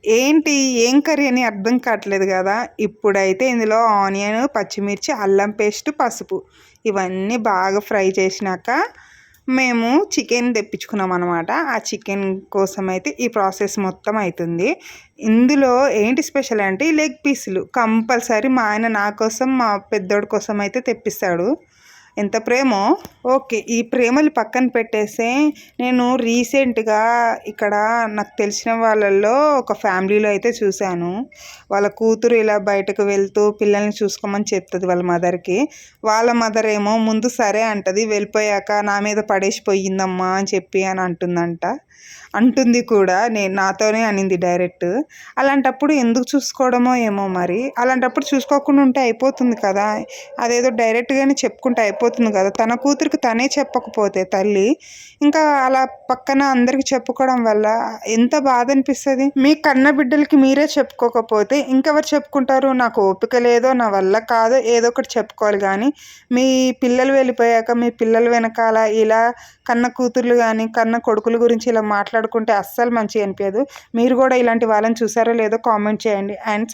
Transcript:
ఏంటి ఏం కర్రీ అని అర్థం కావట్లేదు కదా! ఇప్పుడైతే ఇందులో ఆనియన్, పచ్చిమిర్చి, అల్లం పేస్ట్, పసుపు ఇవన్నీ బాగా ఫ్రై చేసినాక మేము చికెన్ తెప్పించుకున్నామనమాట. ఆ చికెన్ కోసమైతే ఈ ప్రాసెస్ మొత్తం అయితుంది. ఇందులో ఏంటి స్పెషల్ అంటే ఈ లెగ్ పీసులు కంపల్సరీ మా ఆయన నా కోసం, మా పెద్దోడి కోసం అయితే తెప్పిస్తాడు. ఎంత ప్రేమో! ఓకే. ఈ ప్రేమలు పక్కన పెట్టేస్తే నేను రీసెంట్‌గా ఇక్కడ నాకు తెలిసిన వాళ్ళల్లో ఒక ఫ్యామిలీలో అయితే చూశాను. వాళ్ళ కూతురు ఇలా బయటకు వెళ్తూ పిల్లల్ని చూసుకోమని చెప్తది వాళ్ళ మదర్‌కి. వాళ్ళ మదర్ ఏమో ముందు సరే అంటది. వెళ్ళిపోయాక నా మీద పడేసి పోయిందమ్మా అని చెప్పి అని అంటుందంట. అంటుంది కూడా. నాతోనే అనింది డైరెక్ట్. అలాంటప్పుడు ఎందుకు చూసుకోవడమో ఏమో మరి. అలాంటప్పుడు చూసుకోకుండా ఉంటే అయిపోతుంది కదా! అదేదో డైరెక్ట్‌గానే చెప్పుకుంటే అయిపోతుంది కదా! తన కూతురికి తనే చెప్పకపోతే తల్లి, ఇంకా అలా పక్కన అందరికి చెప్పుకోవడం వల్ల ఎంత బాధనిపిస్తది. మీ కన్న బిడ్డలకి మీరే చెప్పుకోకపోతే ఇంకెవరు చెప్పుకుంటారు? నాకు ఓపిక లేదో, నా వల్ల కాదో ఏదో ఒకటి చెప్పుకోవాలి గానీ, మీ పిల్లలు వెళ్ళిపోయాక మీ పిల్లల వెనకాల ఇలా కన్న కూతుర్లు గానీ, కన్న కొడుకుల గురించి ఇలా మాట్లాడుకుంటే అస్సలు మంచిగా అనిపియదు. మీరు గూడా ఇలాంటి వాళ్ళని చూసారో లేదో కామెంట్ చేయండి. అండ్